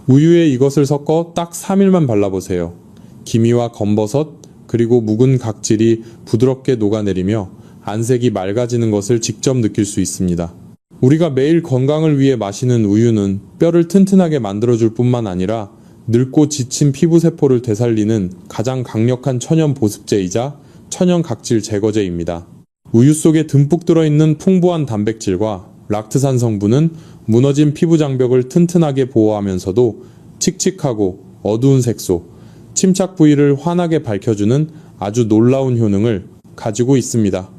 우유에 이것을 섞어 딱 3일만 발라보세요. 기미와 검버섯 그리고 묵은 각질이 부드럽게 녹아내리며 안색이 맑아지는 것을 직접 느낄 수 있습니다. 우리가 매일 건강을 위해 마시는 우유는 뼈를 튼튼하게 만들어줄 뿐만 아니라 늙고 지친 피부세포를 되살리는 가장 강력한 천연 보습제이자 천연 각질 제거제입니다. 우유 속에 듬뿍 들어있는 풍부한 단백질과 락트산 성분은 무너진 피부 장벽을 튼튼하게 보호하면서도 칙칙하고 어두운 색소, 침착 부위를 환하게 밝혀주는 아주 놀라운 효능을 가지고 있습니다.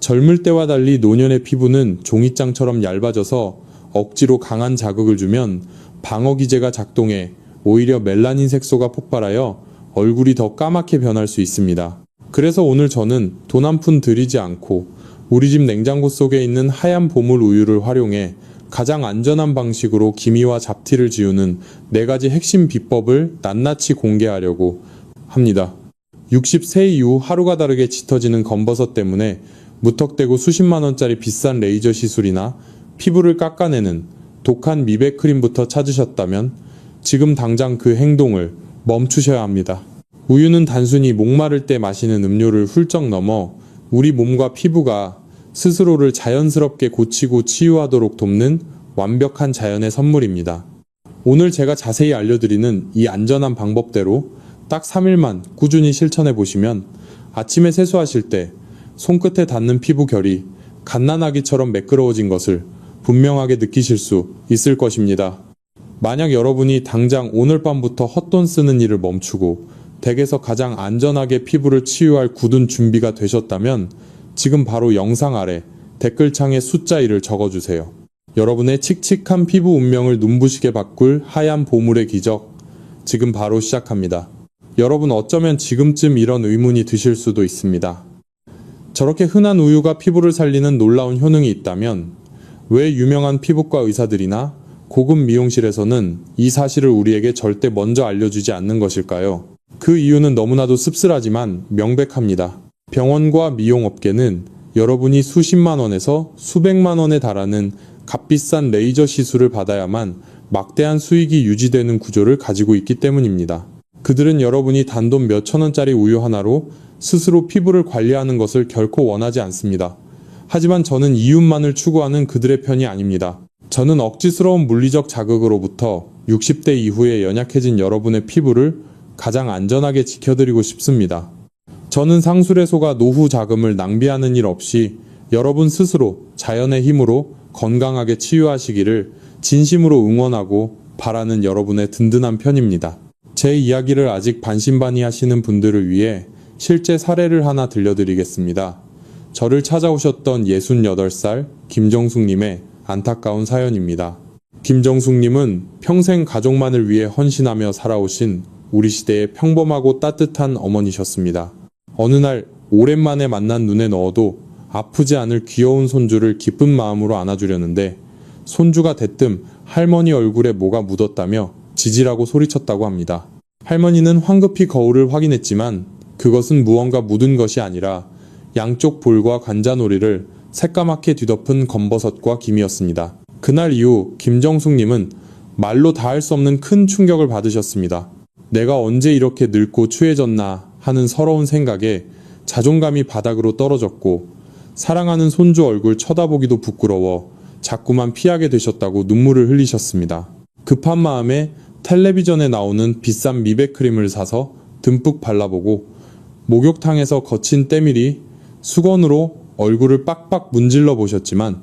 젊을 때와 달리 노년의 피부는 종이장처럼 얇아져서 억지로 강한 자극을 주면 방어기제가 작동해 오히려 멜라닌 색소가 폭발하여 얼굴이 더 까맣게 변할 수 있습니다. 그래서 오늘 저는 돈 한 푼 들이지 않고 우리 집 냉장고 속에 있는 하얀 보물 우유를 활용해 가장 안전한 방식으로 기미와 잡티를 지우는 4가지 핵심 비법을 낱낱이 공개하려고 합니다. 60세 이후 하루가 다르게 짙어지는 검버섯 때문에 무턱대고 수십만원짜리 비싼 레이저 시술이나 피부를 깎아내는 독한 미백 크림부터 찾으셨다면 지금 당장 그 행동을 멈추셔야 합니다. 우유는 단순히 목마를 때 마시는 음료를 훌쩍 넘어 우리 몸과 피부가 스스로를 자연스럽게 고치고 치유하도록 돕는 완벽한 자연의 선물입니다. 오늘 제가 자세히 알려드리는 이 안전한 방법대로 딱 3일만 꾸준히 실천해 보시면 아침에 세수하실 때 손끝에 닿는 피부 결이 갓난아기처럼 매끄러워진 것을 분명하게 느끼실 수 있을 것입니다. 만약 여러분이 당장 오늘 밤부터 헛돈 쓰는 일을 멈추고 댁에서 가장 안전하게 피부를 치유할 굳은 준비가 되셨다면 지금 바로 영상 아래 댓글창에 숫자 1을 적어주세요. 여러분의 칙칙한 피부 운명을 눈부시게 바꿀 하얀 보물의 기적, 지금 바로 시작합니다. 여러분 어쩌면 지금쯤 이런 의문이 드실 수도 있습니다. 저렇게 흔한 우유가 피부를 살리는 놀라운 효능이 있다면 왜 유명한 피부과 의사들이나 고급 미용실에서는 이 사실을 우리에게 절대 먼저 알려주지 않는 것일까요? 그 이유는 너무나도 씁쓸하지만 명백합니다. 병원과 미용업계는 여러분이 수십만 원에서 수백만 원에 달하는 값비싼 레이저 시술을 받아야만 막대한 수익이 유지되는 구조를 가지고 있기 때문입니다. 그들은 여러분이 단돈 몇천 원짜리 우유 하나로 스스로 피부를 관리하는 것을 결코 원하지 않습니다. 하지만 저는 이윤만을 추구하는 그들의 편이 아닙니다. 저는 억지스러운 물리적 자극으로부터 60대 이후에 연약해진 여러분의 피부를 가장 안전하게 지켜드리고 싶습니다. 저는 상술의소가 노후 자금을 낭비하는 일 없이 여러분 스스로 자연의 힘으로 건강하게 치유하시기를 진심으로 응원하고 바라는 여러분의 든든한 편입니다. 제 이야기를 아직 반신반의 하시는 분들을 위해 실제 사례를 하나 들려드리겠습니다. 저를 찾아오셨던 68살 김정숙님의 안타까운 사연입니다. 김정숙님은 평생 가족만을 위해 헌신하며 살아오신 우리 시대의 평범하고 따뜻한 어머니셨습니다. 어느 날 오랜만에 만난 눈에 넣어도 아프지 않을 귀여운 손주를 기쁜 마음으로 안아주려는데 손주가 대뜸 할머니 얼굴에 뭐가 묻었다며 지지라고 소리쳤다고 합니다. 할머니는 황급히 거울을 확인했지만 그것은 무언가 묻은 것이 아니라 양쪽 볼과 관자놀이를 새까맣게 뒤덮은 검버섯과 김이었습니다. 그날 이후 김정숙님은 말로 다할 수 없는 큰 충격을 받으셨습니다. 내가 언제 이렇게 늙고 추해졌나 하는 서러운 생각에 자존감이 바닥으로 떨어졌고 사랑하는 손주 얼굴 쳐다보기도 부끄러워 자꾸만 피하게 되셨다고 눈물을 흘리셨습니다. 급한 마음에 텔레비전에 나오는 비싼 미백 크림을 사서 듬뿍 발라보고 목욕탕에서 거친 때밀이 수건으로 얼굴을 빡빡 문질러 보셨지만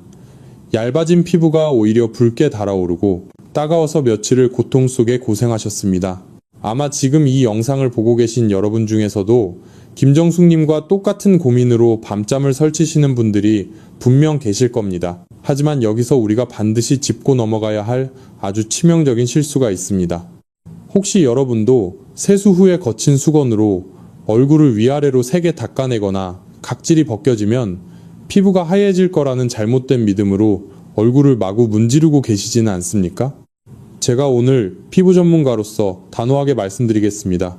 얇아진 피부가 오히려 붉게 달아오르고 따가워서 며칠을 고통 속에 고생하셨습니다. 아마 지금 이 영상을 보고 계신 여러분 중에서도 김정숙님과 똑같은 고민으로 밤잠을 설치시는 분들이 분명 계실 겁니다. 하지만 여기서 우리가 반드시 짚고 넘어가야 할 아주 치명적인 실수가 있습니다. 혹시 여러분도 세수 후에 거친 수건으로 얼굴을 위아래로 세게 닦아내거나 각질이 벗겨지면 피부가 하얘질 거라는 잘못된 믿음으로 얼굴을 마구 문지르고 계시지는 않습니까? 제가 오늘 피부 전문가로서 단호하게 말씀드리겠습니다.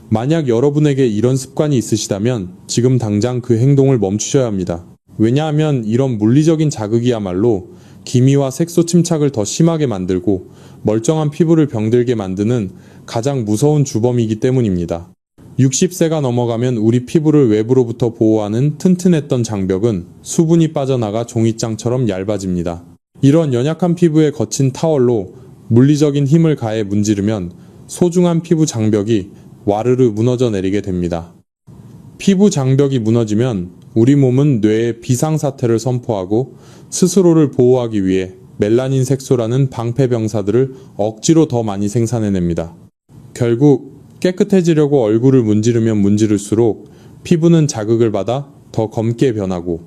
만약 여러분에게 이런 습관이 있으시다면 지금 당장 그 행동을 멈추셔야 합니다. 왜냐하면 이런 물리적인 자극이야말로 기미와 색소 침착을 더 심하게 만들고 멀쩡한 피부를 병들게 만드는 가장 무서운 주범이기 때문입니다. 60세가 넘어가면 우리 피부를 외부로부터 보호하는 튼튼했던 장벽은 수분이 빠져나가 종이장처럼 얇아집니다. 이런 연약한 피부에 거친 타월로 물리적인 힘을 가해 문지르면 소중한 피부 장벽이 와르르 무너져 내리게 됩니다. 피부 장벽이 무너지면 우리 몸은 뇌에 비상사태를 선포하고 스스로를 보호하기 위해 멜라닌 색소라는 방패병사들을 억지로 더 많이 생산해냅니다. 결국 깨끗해지려고 얼굴을 문지르면 문지를수록 피부는 자극을 받아 더 검게 변하고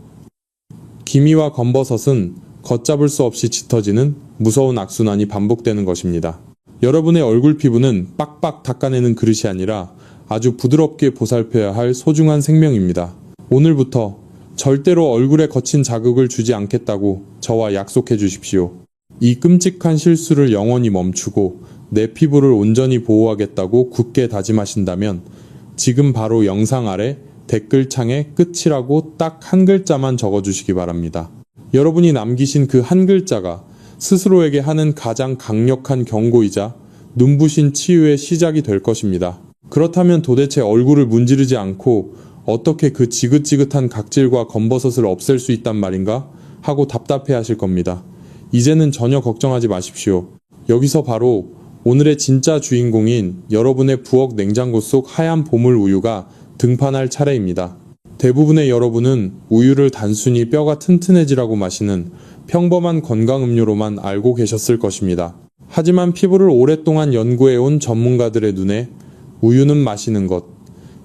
기미와 검버섯은 걷잡을 수 없이 짙어지는 무서운 악순환이 반복되는 것입니다. 여러분의 얼굴 피부는 빡빡 닦아내는 그릇이 아니라 아주 부드럽게 보살펴야 할 소중한 생명입니다. 오늘부터 절대로 얼굴에 거친 자극을 주지 않겠다고 저와 약속해 주십시오. 이 끔찍한 실수를 영원히 멈추고 내 피부를 온전히 보호하겠다고 굳게 다짐하신다면 지금 바로 영상 아래 댓글창에 끝이라고 딱 한 글자만 적어주시기 바랍니다. 여러분이 남기신 그 한 글자가 스스로에게 하는 가장 강력한 경고이자 눈부신 치유의 시작이 될 것입니다. 그렇다면 도대체 얼굴을 문지르지 않고 어떻게 그 지긋지긋한 각질과 검버섯을 없앨 수 있단 말인가? 하고 답답해 하실 겁니다. 이제는 전혀 걱정하지 마십시오. 여기서 바로 오늘의 진짜 주인공인 여러분의 부엌 냉장고 속 하얀 보물 우유가 등판할 차례입니다. 대부분의 여러분은 우유를 단순히 뼈가 튼튼해지라고 마시는 평범한 건강음료로만 알고 계셨을 것입니다. 하지만 피부를 오랫동안 연구해온 전문가들의 눈에 우유는 마시는 것,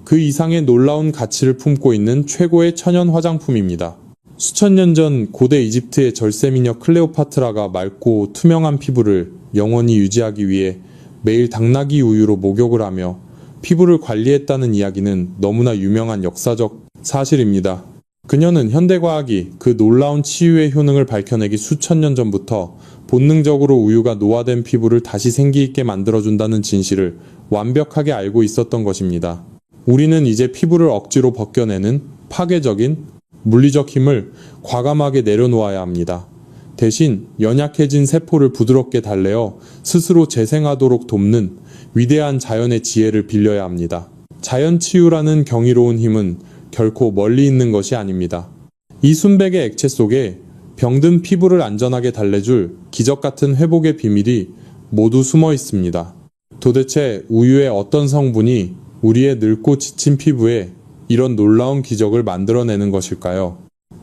그 이상의 놀라운 가치를 품고 있는 최고의 천연 화장품입니다. 수천 년 전 고대 이집트의 절세미녀 클레오파트라가 맑고 투명한 피부를 영원히 유지하기 위해 매일 당나귀 우유로 목욕을 하며 피부를 관리했다는 이야기는 너무나 유명한 역사적 사실입니다. 그녀는 현대과학이 그 놀라운 치유의 효능을 밝혀내기 수천 년 전부터 본능적으로 우유가 노화된 피부를 다시 생기있게 만들어준다는 진실을 완벽하게 알고 있었던 것입니다. 우리는 이제 피부를 억지로 벗겨내는 파괴적인 물리적 힘을 과감하게 내려놓아야 합니다. 대신 연약해진 세포를 부드럽게 달래어 스스로 재생하도록 돕는 위대한 자연의 지혜를 빌려야 합니다. 자연치유라는 경이로운 힘은 결코 멀리 있는 것이 아닙니다. 이 순백의 액체 속에 병든 피부를 안전하게 달래줄 기적같은 회복의 비밀이 모두 숨어 있습니다. 도대체 우유의 어떤 성분이 우리의 늙고 지친 피부에 이런 놀라운 기적을 만들어내는 것일까요?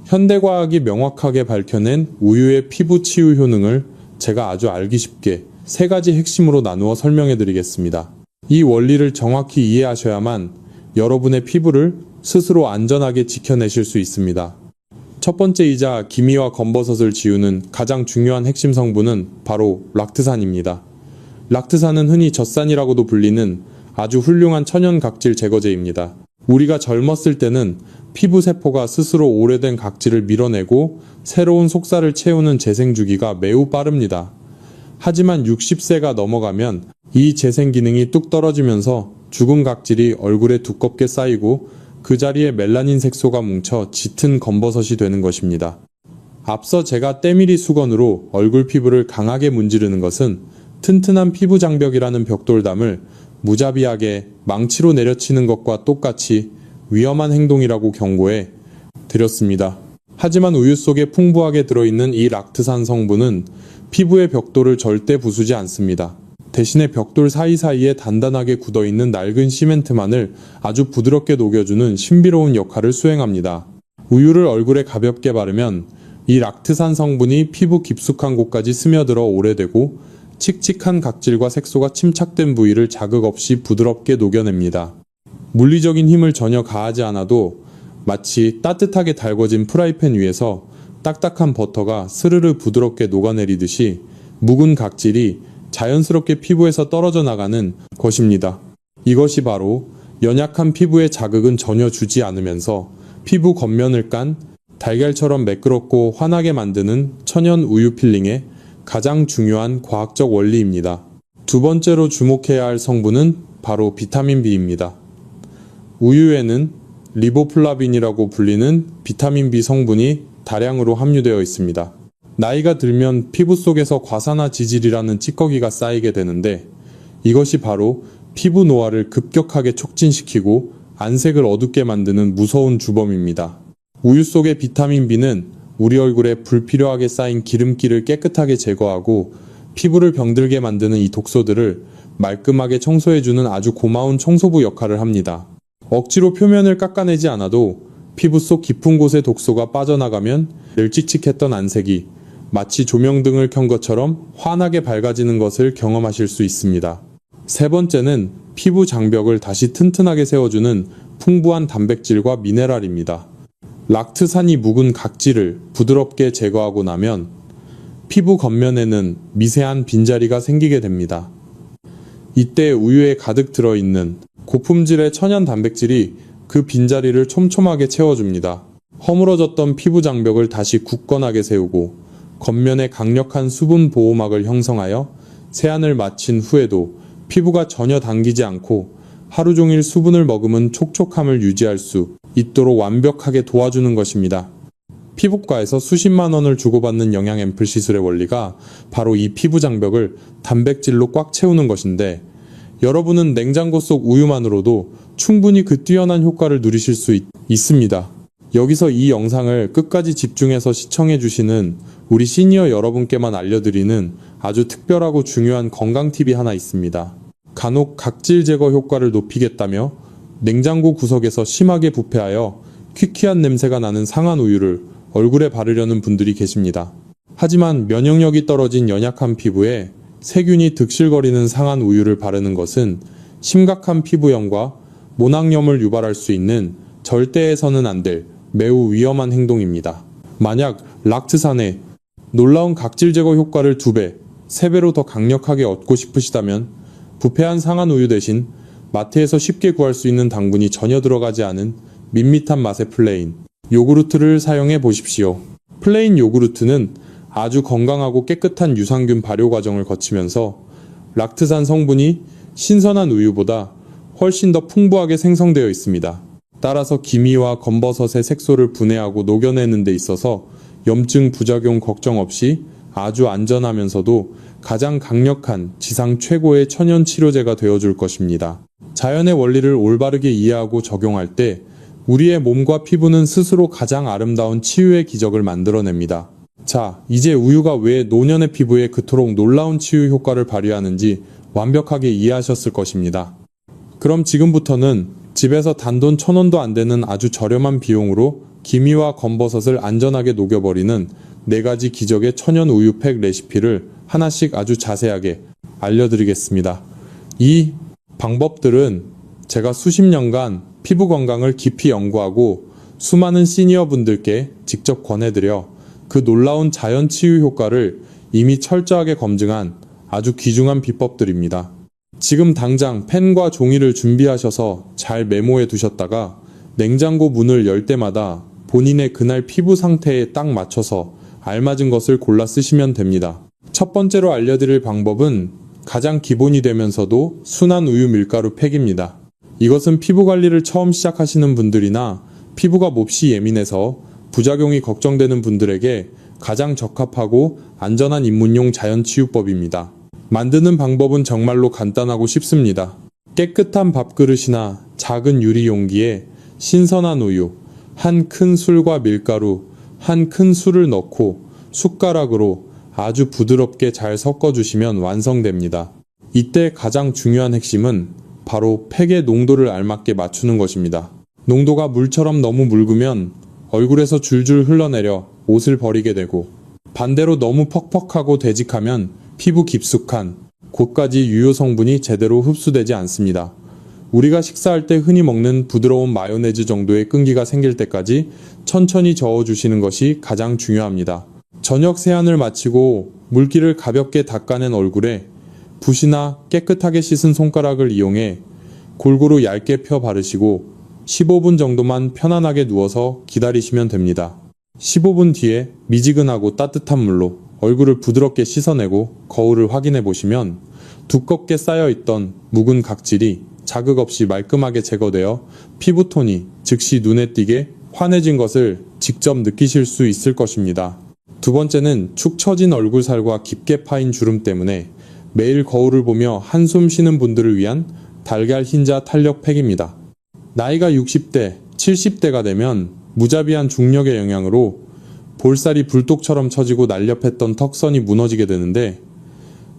현대과학이 명확하게 밝혀낸 우유의 피부 치유 효능을 제가 아주 알기 쉽게 세 가지 핵심으로 나누어 설명해 드리겠습니다. 이 원리를 정확히 이해하셔야만 여러분의 피부를 스스로 안전하게 지켜내실 수 있습니다. 첫 번째이자 기미와 검버섯을 지우는 가장 중요한 핵심 성분은 바로 락트산입니다. 락트산은 흔히 젖산이라고도 불리는 아주 훌륭한 천연 각질 제거제입니다. 우리가 젊었을 때는 피부 세포가 스스로 오래된 각질을 밀어내고 새로운 속살을 채우는 재생 주기가 매우 빠릅니다. 하지만 60세가 넘어가면 이 재생 기능이 뚝 떨어지면서 죽은 각질이 얼굴에 두껍게 쌓이고 그 자리에 멜라닌 색소가 뭉쳐 짙은 검버섯이 되는 것입니다. 앞서 제가 때밀이 수건으로 얼굴 피부를 강하게 문지르는 것은 튼튼한 피부 장벽이라는 벽돌담을 무자비하게 망치로 내려치는 것과 똑같이 위험한 행동이라고 경고해 드렸습니다. 하지만 우유 속에 풍부하게 들어있는 이 락트산 성분은 피부의 벽돌을 절대 부수지 않습니다. 대신에 벽돌 사이사이에 단단하게 굳어있는 낡은 시멘트만을 아주 부드럽게 녹여주는 신비로운 역할을 수행합니다. 우유를 얼굴에 가볍게 바르면 이 락트산 성분이 피부 깊숙한 곳까지 스며들어 오래되고 칙칙한 각질과 색소가 침착된 부위를 자극 없이 부드럽게 녹여냅니다. 물리적인 힘을 전혀 가하지 않아도 마치 따뜻하게 달궈진 프라이팬 위에서 딱딱한 버터가 스르르 부드럽게 녹아내리듯이 묵은 각질이 자연스럽게 피부에서 떨어져 나가는 것입니다. 이것이 바로 연약한 피부에 자극은 전혀 주지 않으면서 피부 겉면을 깐 달걀처럼 매끄럽고 환하게 만드는 천연 우유 필링의 가장 중요한 과학적 원리입니다. 두 번째로 주목해야 할 성분은 바로 비타민 B입니다. 우유에는 리보플라빈이라고 불리는 비타민 B 성분이 다량으로 함유되어 있습니다. 나이가 들면 피부 속에서 과산화 지질이라는 찌꺼기가 쌓이게 되는데 이것이 바로 피부 노화를 급격하게 촉진시키고 안색을 어둡게 만드는 무서운 주범입니다. 우유 속의 비타민 B는 우리 얼굴에 불필요하게 쌓인 기름기를 깨끗하게 제거하고 피부를 병들게 만드는 이 독소들을 말끔하게 청소해주는 아주 고마운 청소부 역할을 합니다. 억지로 표면을 깎아내지 않아도 피부 속 깊은 곳에 독소가 빠져나가면 늘 칙칙했던 안색이 마치 조명등을 켠 것처럼 환하게 밝아지는 것을 경험하실 수 있습니다. 세 번째는 피부 장벽을 다시 튼튼하게 세워주는 풍부한 단백질과 미네랄입니다. 락트산이 묵은 각질을 부드럽게 제거하고 나면 피부 겉면에는 미세한 빈자리가 생기게 됩니다. 이때 우유에 가득 들어있는 고품질의 천연 단백질이 그 빈자리를 촘촘하게 채워줍니다. 허물어졌던 피부 장벽을 다시 굳건하게 세우고 겉면에 강력한 수분 보호막을 형성하여 세안을 마친 후에도 피부가 전혀 당기지 않고 하루 종일 수분을 머금은 촉촉함을 유지할 수 있도록 완벽하게 도와주는 것입니다. 피부과에서 수십만 원을 주고받는 영양 앰플 시술의 원리가 바로 이 피부 장벽을 단백질로 꽉 채우는 것인데 여러분은 냉장고 속 우유만으로도 충분히 그 뛰어난 효과를 누리실 수 있습니다. 여기서 이 영상을 끝까지 집중해서 시청해 주시는 우리 시니어 여러분께만 알려드리는 아주 특별하고 중요한 건강 팁이 하나 있습니다. 간혹 각질 제거 효과를 높이겠다며 냉장고 구석에서 심하게 부패하여 퀴퀴한 냄새가 나는 상한 우유를 얼굴에 바르려는 분들이 계십니다. 하지만 면역력이 떨어진 연약한 피부에 세균이 득실거리는 상한 우유를 바르는 것은 심각한 피부염과 모낭염을 유발할 수 있는 절대 해서는 안 될 매우 위험한 행동입니다. 만약 락트산의 놀라운 각질 제거 효과를 2배, 3배로 더 강력하게 얻고 싶으시다면 부패한 상한 우유 대신 마트에서 쉽게 구할 수 있는 당분이 전혀 들어가지 않은 밋밋한 맛의 플레인 요구르트를 사용해 보십시오. 플레인 요구르트는 아주 건강하고 깨끗한 유산균 발효 과정을 거치면서 락트산 성분이 신선한 우유보다 훨씬 더 풍부하게 생성되어 있습니다. 따라서 기미와 검버섯의 색소를 분해하고 녹여내는 데 있어서 염증 부작용 걱정 없이 아주 안전하면서도 가장 강력한 지상 최고의 천연 치료제가 되어줄 것입니다. 자연의 원리를 올바르게 이해하고 적용할 때 우리의 몸과 피부는 스스로 가장 아름다운 치유의 기적을 만들어냅니다. 자, 이제 우유가 왜 노년의 피부에 그토록 놀라운 치유 효과를 발휘하는지 완벽하게 이해하셨을 것입니다. 그럼 지금부터는 집에서 단돈 1,000원도 안 되는 아주 저렴한 비용으로 기미와 검버섯을 안전하게 녹여버리는 4가지 기적의 천연 우유팩 레시피를 하나씩 아주 자세하게 알려드리겠습니다. 이 방법들은 제가 수십 년간 피부 건강을 깊이 연구하고 수많은 시니어분들께 직접 권해드려 그 놀라운 자연 치유 효과를 이미 철저하게 검증한 아주 귀중한 비법들입니다. 지금 당장 펜과 종이를 준비하셔서 잘 메모해 두셨다가 냉장고 문을 열 때마다 본인의 그날 피부 상태에 딱 맞춰서 알맞은 것을 골라 쓰시면 됩니다. 첫 번째로 알려드릴 방법은 가장 기본이 되면서도 순한 우유 밀가루 팩입니다. 이것은 피부 관리를 처음 시작하시는 분들이나 피부가 몹시 예민해서 부작용이 걱정되는 분들에게 가장 적합하고 안전한 입문용 자연치유법입니다. 만드는 방법은 정말로 간단하고 쉽습니다. 깨끗한 밥그릇이나 작은 유리 용기에 신선한 우유, 한 큰 술과 밀가루, 한 큰 술을 넣고 숟가락으로 아주 부드럽게 잘 섞어주시면 완성됩니다. 이때 가장 중요한 핵심은 바로 팩의 농도를 알맞게 맞추는 것입니다. 농도가 물처럼 너무 묽으면 얼굴에서 줄줄 흘러내려 옷을 버리게 되고 반대로 너무 퍽퍽하고 되직하면 피부 깊숙한 곳까지 유효 성분이 제대로 흡수되지 않습니다. 우리가 식사할 때 흔히 먹는 부드러운 마요네즈 정도의 끈기가 생길 때까지 천천히 저어주시는 것이 가장 중요합니다. 저녁 세안을 마치고 물기를 가볍게 닦아낸 얼굴에 붓이나 깨끗하게 씻은 손가락을 이용해 골고루 얇게 펴 바르시고 15분 정도만 편안하게 누워서 기다리시면 됩니다. 15분 뒤에 미지근하고 따뜻한 물로 얼굴을 부드럽게 씻어내고 거울을 확인해 보시면 두껍게 쌓여있던 묵은 각질이 자극 없이 말끔하게 제거되어 피부톤이 즉시 눈에 띄게 환해진 것을 직접 느끼실 수 있을 것입니다. 두 번째는 축 처진 얼굴살과 깊게 파인 주름 때문에 매일 거울을 보며 한숨 쉬는 분들을 위한 달걀 흰자 탄력 팩입니다. 나이가 60대, 70대가 되면 무자비한 중력의 영향으로 볼살이 불독처럼 처지고 날렵했던 턱선이 무너지게 되는데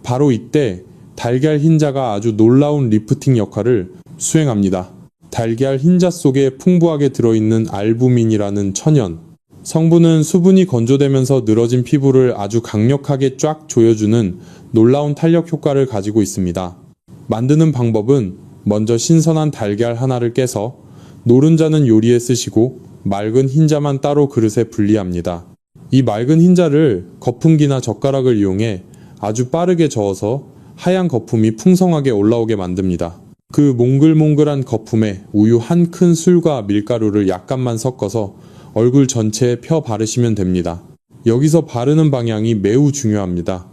바로 이때 달걀 흰자가 아주 놀라운 리프팅 역할을 수행합니다. 달걀 흰자 속에 풍부하게 들어있는 알부민이라는 천연. 성분은 수분이 건조되면서 늘어진 피부를 아주 강력하게 쫙 조여주는 놀라운 탄력 효과를 가지고 있습니다. 만드는 방법은 먼저 신선한 달걀 하나를 깨서 노른자는 요리에 쓰시고 맑은 흰자만 따로 그릇에 분리합니다. 이 맑은 흰자를 거품기나 젓가락을 이용해 아주 빠르게 저어서 하얀 거품이 풍성하게 올라오게 만듭니다. 그 몽글몽글한 거품에 우유 한 큰술과 밀가루를 약간만 섞어서 얼굴 전체에 펴 바르시면 됩니다. 여기서 바르는 방향이 매우 중요합니다.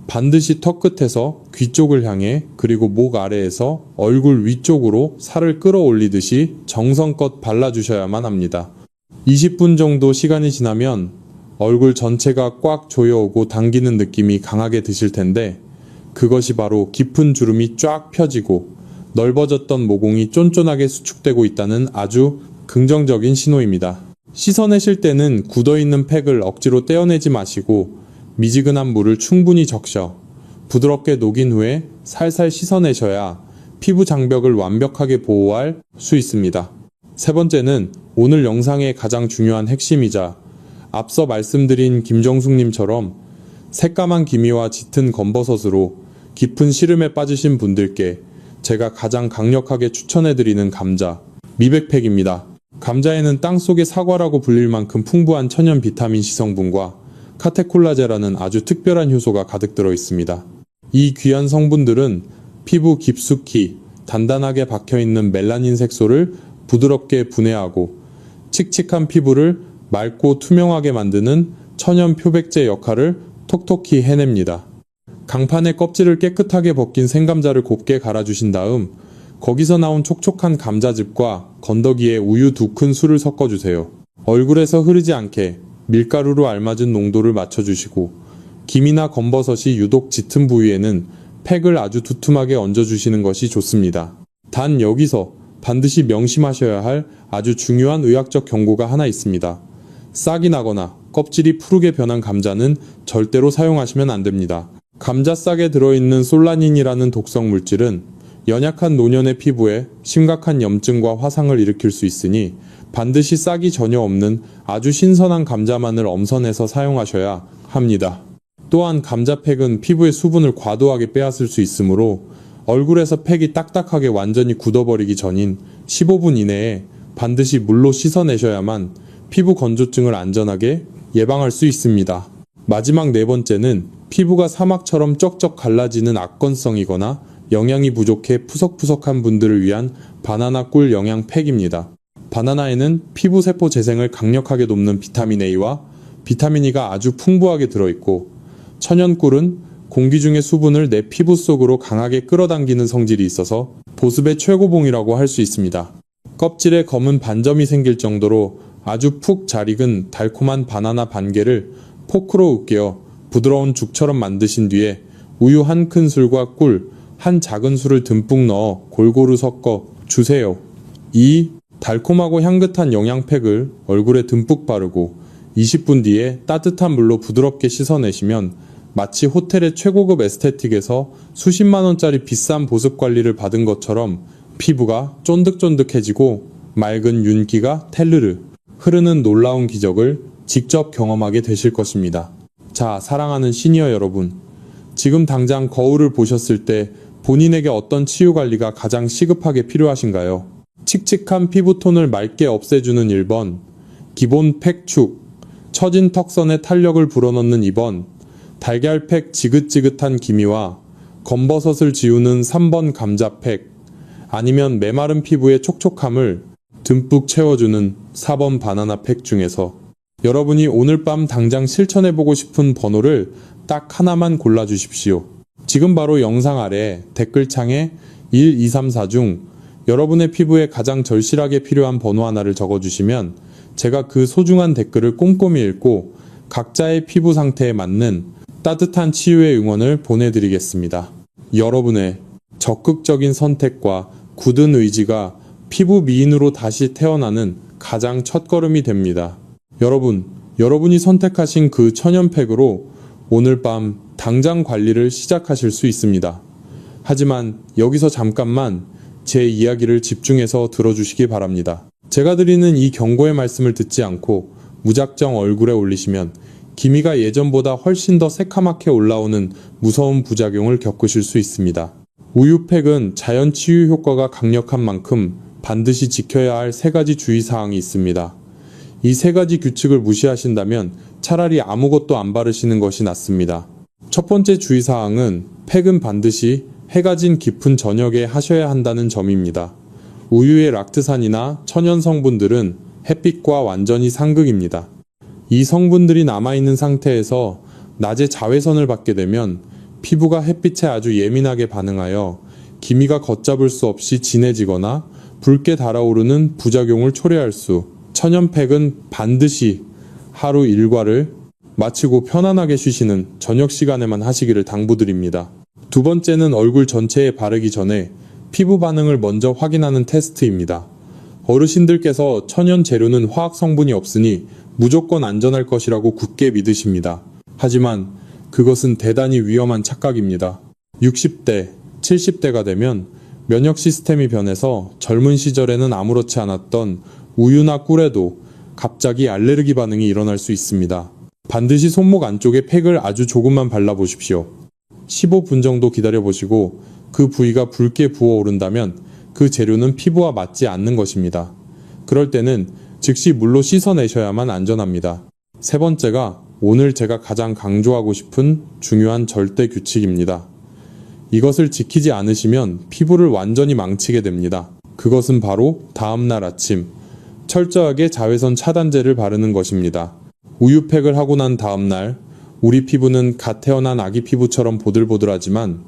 반드시 턱 끝에서 귀 쪽을 향해 그리고 목 아래에서 얼굴 위쪽으로 살을 끌어올리듯이 정성껏 발라주셔야만 합니다. 20분 정도 시간이 지나면 얼굴 전체가 꽉 조여오고 당기는 느낌이 강하게 드실 텐데 그것이 바로 깊은 주름이 쫙 펴지고 넓어졌던 모공이 쫀쫀하게 수축되고 있다는 아주 긍정적인 신호입니다. 씻어내실 때는 굳어있는 팩을 억지로 떼어내지 마시고 미지근한 물을 충분히 적셔 부드럽게 녹인 후에 살살 씻어내셔야 피부 장벽을 완벽하게 보호할 수 있습니다. 세 번째는 오늘 영상의 가장 중요한 핵심이자 앞서 말씀드린 김정숙님처럼 새까만 기미와 짙은 검버섯으로 깊은 시름에 빠지신 분들께 제가 가장 강력하게 추천해드리는 감자, 미백팩입니다. 감자에는 땅속의 사과라고 불릴 만큼 풍부한 천연 비타민 C 성분과 카테콜라제라는 아주 특별한 효소가 가득 들어 있습니다. 이 귀한 성분들은 피부 깊숙이 단단하게 박혀있는 멜라닌 색소를 부드럽게 분해하고 칙칙한 피부를 맑고 투명하게 만드는 천연 표백제 역할을 톡톡히 해냅니다. 강판에 껍질을 깨끗하게 벗긴 생감자를 곱게 갈아주신 다음 거기서 나온 촉촉한 감자즙과 건더기에 우유 2큰술을 섞어주세요. 얼굴에서 흐르지 않게 밀가루로 알맞은 농도를 맞춰주시고 김이나 검버섯이 유독 짙은 부위에는 팩을 아주 두툼하게 얹어주시는 것이 좋습니다. 단 여기서 반드시 명심하셔야 할 아주 중요한 의학적 경고가 하나 있습니다. 싹이 나거나 껍질이 푸르게 변한 감자는 절대로 사용하시면 안 됩니다. 감자싹에 들어있는 솔라닌이라는 독성 물질은 연약한 노년의 피부에 심각한 염증과 화상을 일으킬 수 있으니 반드시 싹이 전혀 없는 아주 신선한 감자만을 엄선해서 사용하셔야 합니다. 또한 감자팩은 피부의 수분을 과도하게 빼앗을 수 있으므로 얼굴에서 팩이 딱딱하게 완전히 굳어버리기 전인 15분 이내에 반드시 물로 씻어내셔야만 피부 건조증을 안전하게 예방할 수 있습니다. 마지막 네 번째는 피부가 사막처럼 쩍쩍 갈라지는 악건성이거나 영양이 부족해 푸석푸석한 분들을 위한 바나나 꿀 영양팩입니다. 바나나에는 피부 세포 재생을 강력하게 돕는 비타민 A와 비타민 E가 아주 풍부하게 들어있고 천연 꿀은 공기 중의 수분을 내 피부 속으로 강하게 끌어당기는 성질이 있어서 보습의 최고봉이라고 할 수 있습니다. 껍질에 검은 반점이 생길 정도로 아주 푹 잘 익은 달콤한 바나나 반개를 포크로 으깨어 부드러운 죽처럼 만드신 뒤에 우유 한 큰술과 꿀 한 작은 술을 듬뿍 넣어 골고루 섞어 주세요. 이 달콤하고 향긋한 영양팩을 얼굴에 듬뿍 바르고 20분 뒤에 따뜻한 물로 부드럽게 씻어내시면 마치 호텔의 최고급 에스테틱에서 수십만원짜리 비싼 보습 관리를 받은 것처럼 피부가 쫀득쫀득해지고 맑은 윤기가 텔르르 흐르는 놀라운 기적을 직접 경험하게 되실 것입니다. 자, 사랑하는 시니어 여러분, 지금 당장 거울을 보셨을 때 본인에게 어떤 치유 관리가 가장 시급하게 필요하신가요? 칙칙한 피부톤을 맑게 없애주는 1번, 기본 팩축, 처진 턱선에 탄력을 불어넣는 2번, 달걀팩 지긋지긋한 기미와 검버섯을 지우는 3번 감자팩, 아니면 메마른 피부의 촉촉함을 듬뿍 채워주는 4번 바나나팩 중에서 여러분이 오늘 밤 당장 실천해보고 싶은 번호를 딱 하나만 골라주십시오. 지금 바로 영상 아래 댓글창에 1, 2, 3, 4 중 여러분의 피부에 가장 절실하게 필요한 번호 하나를 적어주시면 제가 그 소중한 댓글을 꼼꼼히 읽고 각자의 피부 상태에 맞는 따뜻한 치유의 응원을 보내드리겠습니다. 여러분의 적극적인 선택과 굳은 의지가 피부 미인으로 다시 태어나는 가장 첫걸음이 됩니다. 여러분이 선택하신 그 천연팩으로 오늘 밤 당장 관리를 시작하실 수 있습니다. 하지만 여기서 잠깐만 제 이야기를 집중해서 들어주시기 바랍니다. 제가 드리는 이 경고의 말씀을 듣지 않고 무작정 얼굴에 올리시면 기미가 예전보다 훨씬 더 새카맣게 올라오는 무서운 부작용을 겪으실 수 있습니다. 우유팩은 자연 치유 효과가 강력한 만큼 반드시 지켜야 할 3가지 주의사항이 있습니다. 이 3가지 규칙을 무시하신다면 차라리 아무것도 안 바르시는 것이 낫습니다. 첫 번째 주의사항은 팩은 반드시 해가 진 깊은 저녁에 하셔야 한다는 점입니다. 우유의 락트산이나 천연 성분들은 햇빛과 완전히 상극입니다. 이 성분들이 남아있는 상태에서 낮에 자외선을 받게 되면 피부가 햇빛에 아주 예민하게 반응하여 기미가 걷잡을 수 없이 진해지거나 붉게 달아오르는 부작용을 초래할 수. 천연팩은 반드시 하루 일과를 마치고 편안하게 쉬시는 저녁 시간에만 하시기를 당부드립니다. 두 번째는 얼굴 전체에 바르기 전에 피부 반응을 먼저 확인하는 테스트입니다. 어르신들께서 천연 재료는 화학 성분이 없으니 무조건 안전할 것이라고 굳게 믿으십니다. 하지만 그것은 대단히 위험한 착각입니다. 60대, 70대가 되면 면역 시스템이 변해서 젊은 시절에는 아무렇지 않았던 우유나 꿀에도 갑자기 알레르기 반응이 일어날 수 있습니다. 반드시 손목 안쪽에 팩을 아주 조금만 발라보십시오. 15분 정도 기다려보시고 그 부위가 붉게 부어오른다면 그 재료는 피부와 맞지 않는 것입니다. 그럴 때는 즉시 물로 씻어내셔야만 안전합니다. 세 번째가 오늘 제가 가장 강조하고 싶은 중요한 절대 규칙입니다. 이것을 지키지 않으시면 피부를 완전히 망치게 됩니다. 그것은 바로 다음날 아침 철저하게 자외선 차단제를 바르는 것입니다. 우유팩을 하고 난 다음날 우리 피부는 갓 태어난 아기 피부처럼 보들보들하지만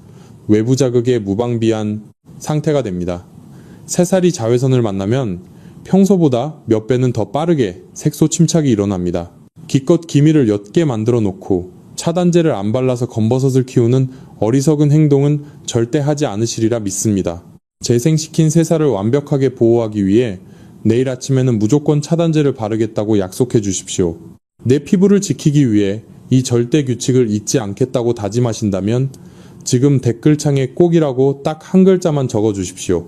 외부 자극에 무방비한 상태가 됩니다. 새살이 자외선을 만나면 평소보다 몇 배는 더 빠르게 색소 침착이 일어납니다. 기껏 기미를 옅게 만들어 놓고 차단제를 안 발라서 검버섯을 키우는 어리석은 행동은 절대 하지 않으시리라 믿습니다. 재생시킨 새살을 완벽하게 보호하기 위해 내일 아침에는 무조건 차단제를 바르겠다고 약속해 주십시오. 내 피부를 지키기 위해 이 절대 규칙을 잊지 않겠다고 다짐하신다면 지금 댓글창에 꼭이라고 딱 한 글자만 적어 주십시오.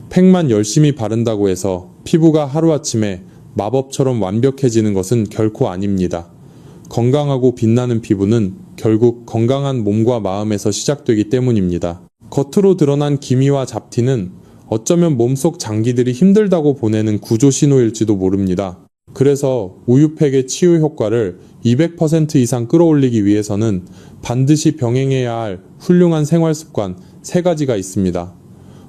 팩만 열심히 바른다고 해서 피부가 하루아침에 마법처럼 완벽해지는 것은 결코 아닙니다. 건강하고 빛나는 피부는 결국 건강한 몸과 마음에서 시작되기 때문입니다. 겉으로 드러난 기미와 잡티는 어쩌면 몸속 장기들이 힘들다고 보내는 구조 신호일지도 모릅니다. 그래서 우유팩의 치유 효과를 200% 이상 끌어올리기 위해서는 반드시 병행해야 할 훌륭한 생활 습관 3가지가 있습니다.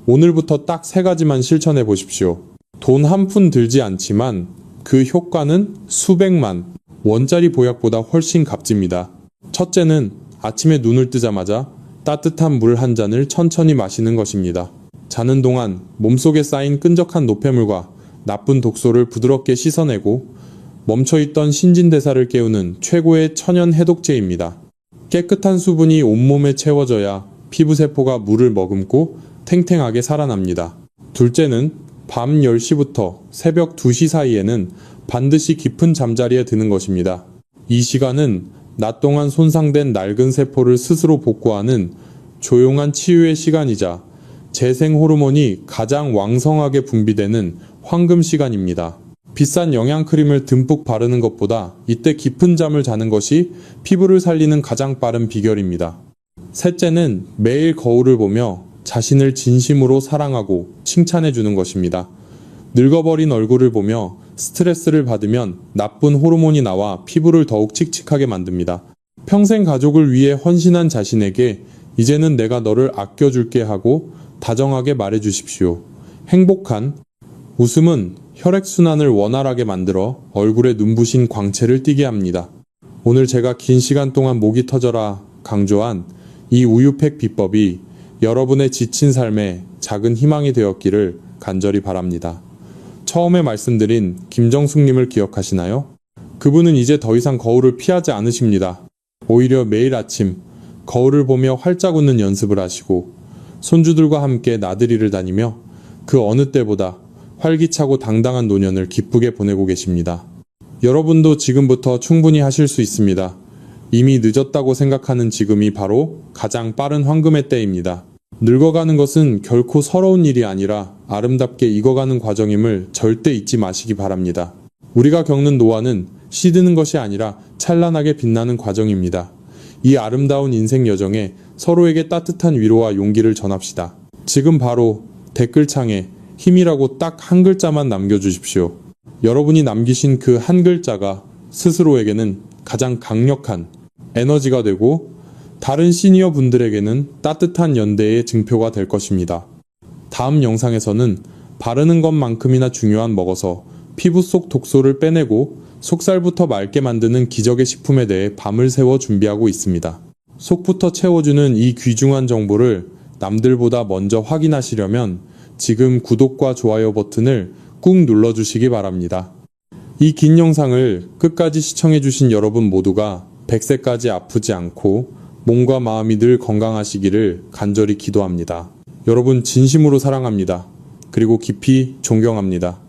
오늘부터 딱 3가지만 실천해 보십시오. 돈 한 푼 들지 않지만 그 효과는 수백만 원짜리 보약보다 훨씬 값집니다. 첫째는 아침에 눈을 뜨자마자 따뜻한 물 한 잔을 천천히 마시는 것입니다. 자는 동안 몸속에 쌓인 끈적한 노폐물과 나쁜 독소를 부드럽게 씻어내고 멈춰있던 신진대사를 깨우는 최고의 천연 해독제입니다. 깨끗한 수분이 온몸에 채워져야 피부세포가 물을 머금고 탱탱하게 살아납니다. 둘째는 밤 10시부터 새벽 2시 사이에는 반드시 깊은 잠자리에 드는 것입니다. 이 시간은 낮 동안 손상된 낡은 세포를 스스로 복구하는 조용한 치유의 시간이자 재생 호르몬이 가장 왕성하게 분비되는 황금 시간입니다. 비싼 영양크림을 듬뿍 바르는 것보다 이때 깊은 잠을 자는 것이 피부를 살리는 가장 빠른 비결입니다. 셋째는 매일 거울을 보며 자신을 진심으로 사랑하고 칭찬해 주는 것입니다. 늙어버린 얼굴을 보며 스트레스를 받으면 나쁜 호르몬이 나와 피부를 더욱 칙칙하게 만듭니다. 평생 가족을 위해 헌신한 자신에게 이제는 내가 너를 아껴줄게 하고 다정하게 말해 주십시오. 행복한 웃음은 혈액순환을 원활하게 만들어 얼굴에 눈부신 광채를 띠게 합니다. 오늘 제가 긴 시간 동안 목이 터져라 강조한 이 우유팩 비법이 여러분의 지친 삶에 작은 희망이 되었기를 간절히 바랍니다. 처음에 말씀드린 김정숙님을 기억하시나요? 그분은 이제 더 이상 거울을 피하지 않으십니다. 오히려 매일 아침 거울을 보며 활짝 웃는 연습을 하시고 손주들과 함께 나들이를 다니며 그 어느 때보다 활기차고 당당한 노년을 기쁘게 보내고 계십니다. 여러분도 지금부터 충분히 하실 수 있습니다. 이미 늦었다고 생각하는 지금이 바로 가장 빠른 황금의 때입니다. 늙어가는 것은 결코 서러운 일이 아니라 아름답게 익어가는 과정임을 절대 잊지 마시기 바랍니다. 우리가 겪는 노화는 시드는 것이 아니라 찬란하게 빛나는 과정입니다. 이 아름다운 인생 여정에 서로에게 따뜻한 위로와 용기를 전합시다. 지금 바로 댓글창에 힘이라고 딱 한 글자만 남겨주십시오. 여러분이 남기신 그 한 글자가 스스로에게는 가장 강력한 에너지가 되고 다른 시니어 분들에게는 따뜻한 연대의 증표가 될 것입니다. 다음 영상에서는 바르는 것만큼이나 중요한 먹어서 피부 속 독소를 빼내고 속살부터 맑게 만드는 기적의 식품에 대해 밤을 새워 준비하고 있습니다. 속부터 채워주는 이 귀중한 정보를 남들보다 먼저 확인하시려면 지금 구독과 좋아요 버튼을 꾹 눌러주시기 바랍니다. 이 긴 영상을 끝까지 시청해주신 여러분 모두가 100세까지 아프지 않고 몸과 마음이 늘 건강하시기를 간절히 기도합니다. 여러분 진심으로 사랑합니다. 그리고 깊이 존경합니다.